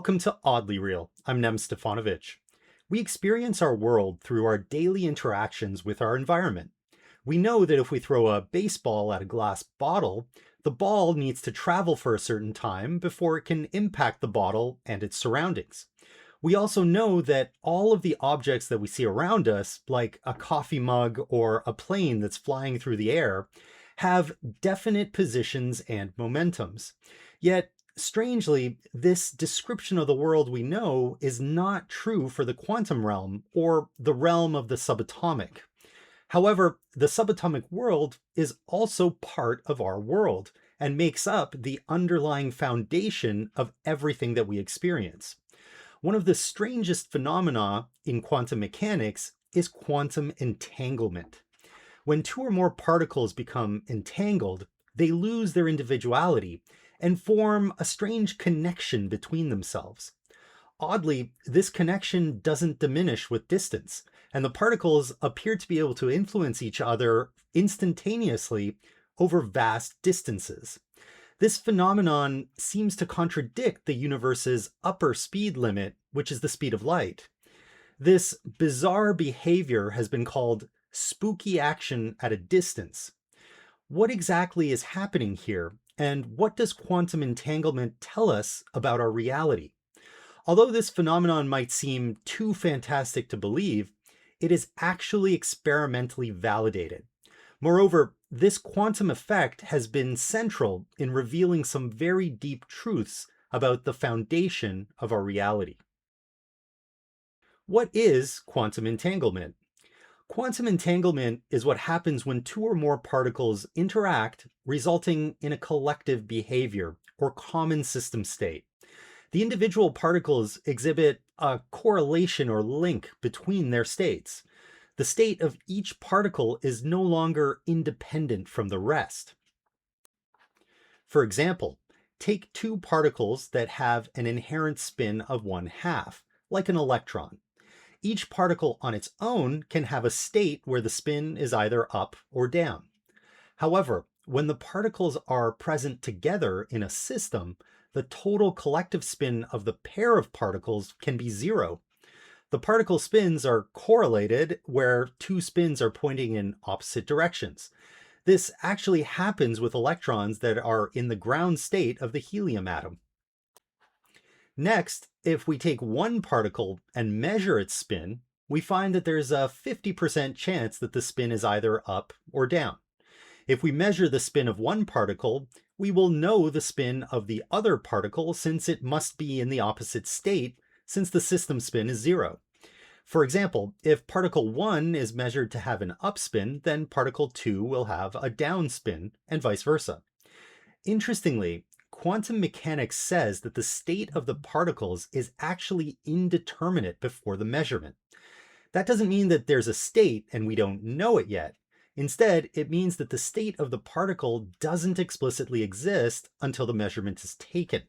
Welcome to Oddly Real. I'm Nem Stefanovic. We experience our world through our daily interactions with our environment. We know that if we throw a baseball at a glass bottle, the ball needs to travel for a certain time before it can impact the bottle and its surroundings. We also know that all of the objects that we see around us, like a coffee mug or a plane that's flying through the air, have definite positions and momentums. Yet, strangely, this description of the world we know is not true for the quantum realm or the realm of the subatomic. However, the subatomic world is also part of our world and makes up the underlying foundation of everything that we experience. One of the strangest phenomena in quantum mechanics is quantum entanglement. When two or more particles become entangled, they lose their individuality and form a strange connection between themselves. Oddly, this connection doesn't diminish with distance, and the particles appear to be able to influence each other instantaneously over vast distances. This phenomenon seems to contradict the universe's upper speed limit, which is the speed of light. This bizarre behavior has been called spooky action at a distance. What exactly is happening here, and what does quantum entanglement tell us about our reality? Although this phenomenon might seem too fantastic to believe, it is actually experimentally validated. Moreover, this quantum effect has been central in revealing some very deep truths about the foundation of our reality. What is quantum entanglement? Quantum entanglement is what happens when two or more particles interact, resulting in a collective behavior or common system state. The individual particles exhibit a correlation or link between their states. The state of each particle is no longer independent from the rest. For example, take two particles that have an inherent spin of 1/2, like an electron. Each particle on its own can have a state where the spin is either up or down. However, when the particles are present together in a system, the total collective spin of the pair of particles can be zero. The particle spins are correlated where two spins are pointing in opposite directions. This actually happens with electrons that are in the ground state of the helium atom. Next, if we take one particle and measure its spin, we find that there's a 50% chance that the spin is either up or down. If we measure the spin of one particle, we will know the spin of the other particle since it must be in the opposite state, since the system spin is zero. For example, if particle 1 is measured to have an up spin, then particle 2 will have a down spin, and vice versa. Interestingly, quantum mechanics says that the state of the particles is actually indeterminate before the measurement. That doesn't mean that there's a state and we don't know it yet. Instead, it means that the state of the particle doesn't explicitly exist until the measurement is taken.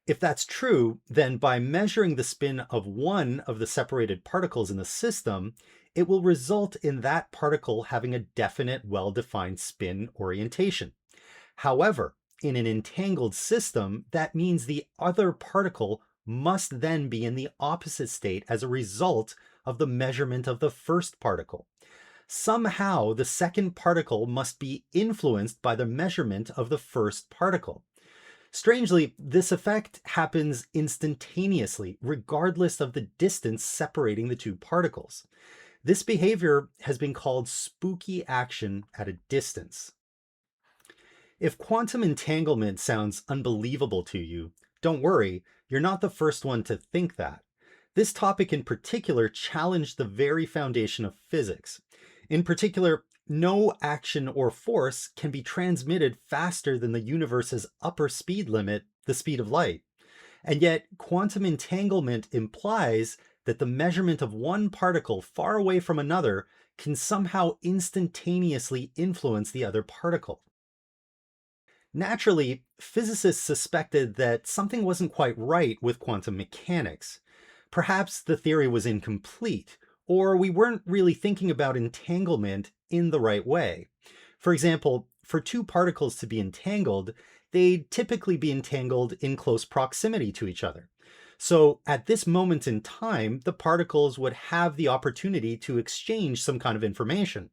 If that's true, then by measuring the spin of one of the separated particles in the system, it will result in that particle having a definite, well-defined spin orientation. However, in an entangled system, that means the other particle must then be in the opposite state as a result of the measurement of the first particle. Somehow, the second particle must be influenced by the measurement of the first particle. Strangely, this effect happens instantaneously, regardless of the distance separating the two particles. This behavior has been called spooky action at a distance. If quantum entanglement sounds unbelievable to you, don't worry, you're not the first one to think that. This topic in particular challenged the very foundation of physics. In particular, no action or force can be transmitted faster than the universe's upper speed limit, the speed of light. And yet, quantum entanglement implies that the measurement of one particle far away from another can somehow instantaneously influence the other particle. Naturally, physicists suspected that something wasn't quite right with quantum mechanics. Perhaps the theory was incomplete, or we weren't really thinking about entanglement in the right way. For example, for two particles to be entangled, they'd typically be entangled in close proximity to each other. So at this moment in time, the particles would have the opportunity to exchange some kind of information.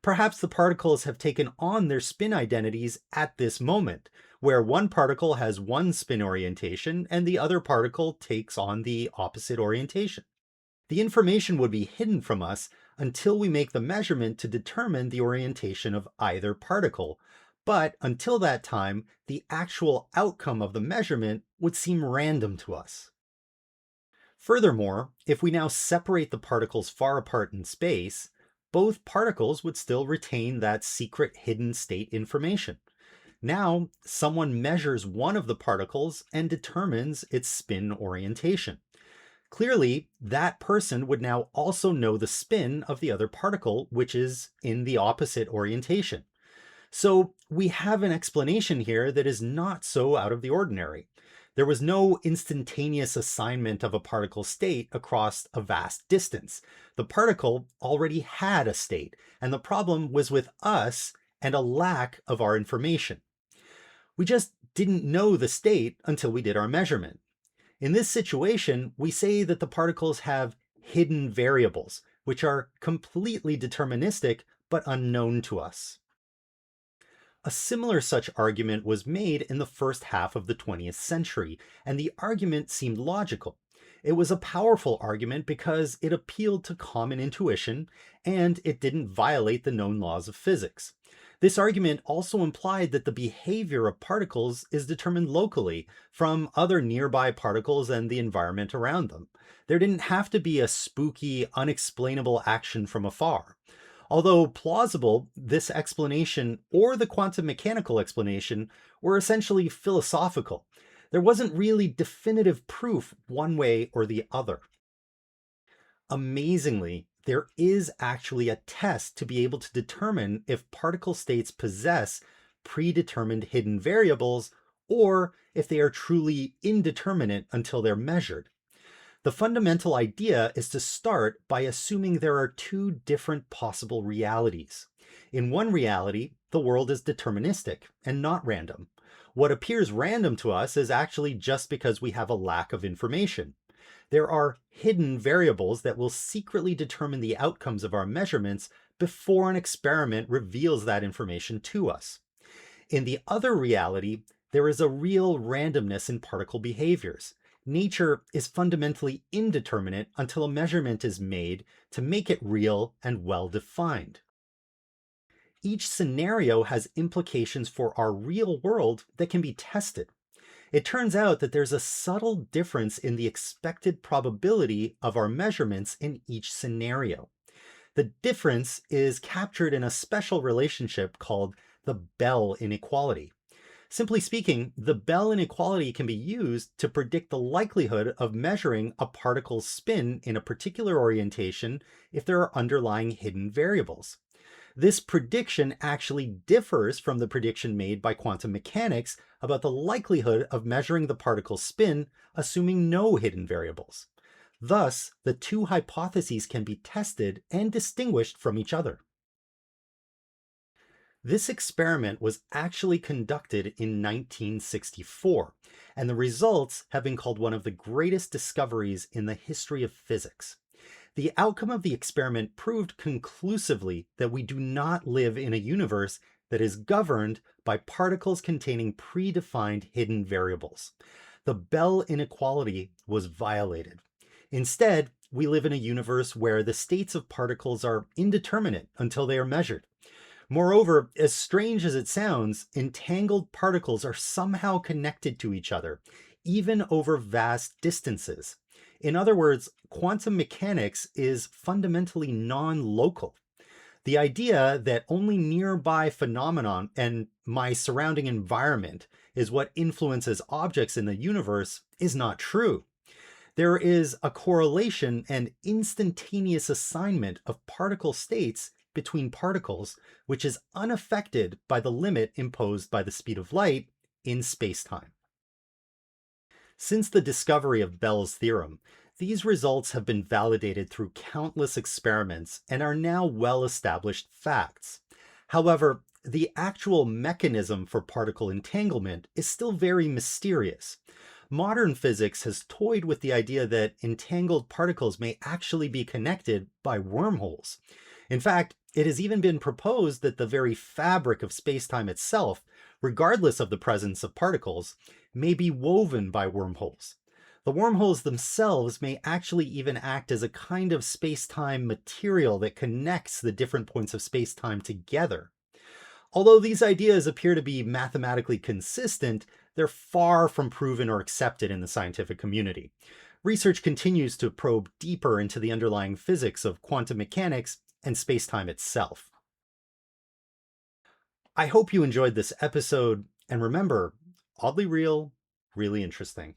Perhaps the particles have taken on their spin identities at this moment, where one particle has one spin orientation and the other particle takes on the opposite orientation. The information would be hidden from us until we make the measurement to determine the orientation of either particle. But until that time, the actual outcome of the measurement would seem random to us. Furthermore, if we now separate the particles far apart in space, both particles would still retain that secret hidden state information. Now, someone measures one of the particles and determines its spin orientation. Clearly, that person would now also know the spin of the other particle, which is in the opposite orientation. So we have an explanation here that is not so out of the ordinary. There was no instantaneous assignment of a particle state across a vast distance. The particle already had a state, and the problem was with us and a lack of our information. We just didn't know the state until we did our measurement. In this situation, we say that the particles have hidden variables, which are completely deterministic but unknown to us. A similar such argument was made in the first half of the 20th century, and the argument seemed logical. It was a powerful argument because it appealed to common intuition, and it didn't violate the known laws of physics. This argument also implied that the behavior of particles is determined locally from other nearby particles and the environment around them. There didn't have to be a spooky, unexplainable action from afar. Although plausible, this explanation or the quantum mechanical explanation were essentially philosophical. There wasn't really definitive proof one way or the other. Amazingly, there is actually a test to be able to determine if particle states possess predetermined hidden variables or if they are truly indeterminate until they're measured. The fundamental idea is to start by assuming there are two different possible realities. In one reality, the world is deterministic and not random. What appears random to us is actually just because we have a lack of information. There are hidden variables that will secretly determine the outcomes of our measurements before an experiment reveals that information to us. In the other reality, there is a real randomness in particle behaviors. Nature is fundamentally indeterminate until a measurement is made to make it real and well-defined. Each scenario has implications for our real world that can be tested. It turns out that there's a subtle difference in the expected probability of our measurements in each scenario. The difference is captured in a special relationship called the Bell inequality. Simply speaking, the Bell inequality can be used to predict the likelihood of measuring a particle's spin in a particular orientation if there are underlying hidden variables. This prediction actually differs from the prediction made by quantum mechanics about the likelihood of measuring the particle's spin, assuming no hidden variables. Thus, the two hypotheses can be tested and distinguished from each other. This experiment was actually conducted in 1964, and the results have been called one of the greatest discoveries in the history of physics. The outcome of the experiment proved conclusively that we do not live in a universe that is governed by particles containing predefined hidden variables. The Bell inequality was violated. Instead, we live in a universe where the states of particles are indeterminate until they are measured. Moreover, as strange as it sounds, entangled particles are somehow connected to each other, even over vast distances. In other words, quantum mechanics is fundamentally non-local. The idea that only nearby phenomenon and my surrounding environment is what influences objects in the universe is not true. There is a correlation and instantaneous assignment of particle states between particles, which is unaffected by the limit imposed by the speed of light in spacetime. Since the discovery of Bell's theorem, these results have been validated through countless experiments and are now well-established facts. However, the actual mechanism for particle entanglement is still very mysterious. Modern physics has toyed with the idea that entangled particles may actually be connected by wormholes. In fact, it has even been proposed that the very fabric of spacetime itself, regardless of the presence of particles, may be woven by wormholes. The wormholes themselves may actually even act as a kind of spacetime material that connects the different points of spacetime together. Although these ideas appear to be mathematically consistent, they're far from proven or accepted in the scientific community. Research continues to probe deeper into the underlying physics of quantum mechanics and spacetime itself. I hope you enjoyed this episode, and remember, oddly real, really interesting.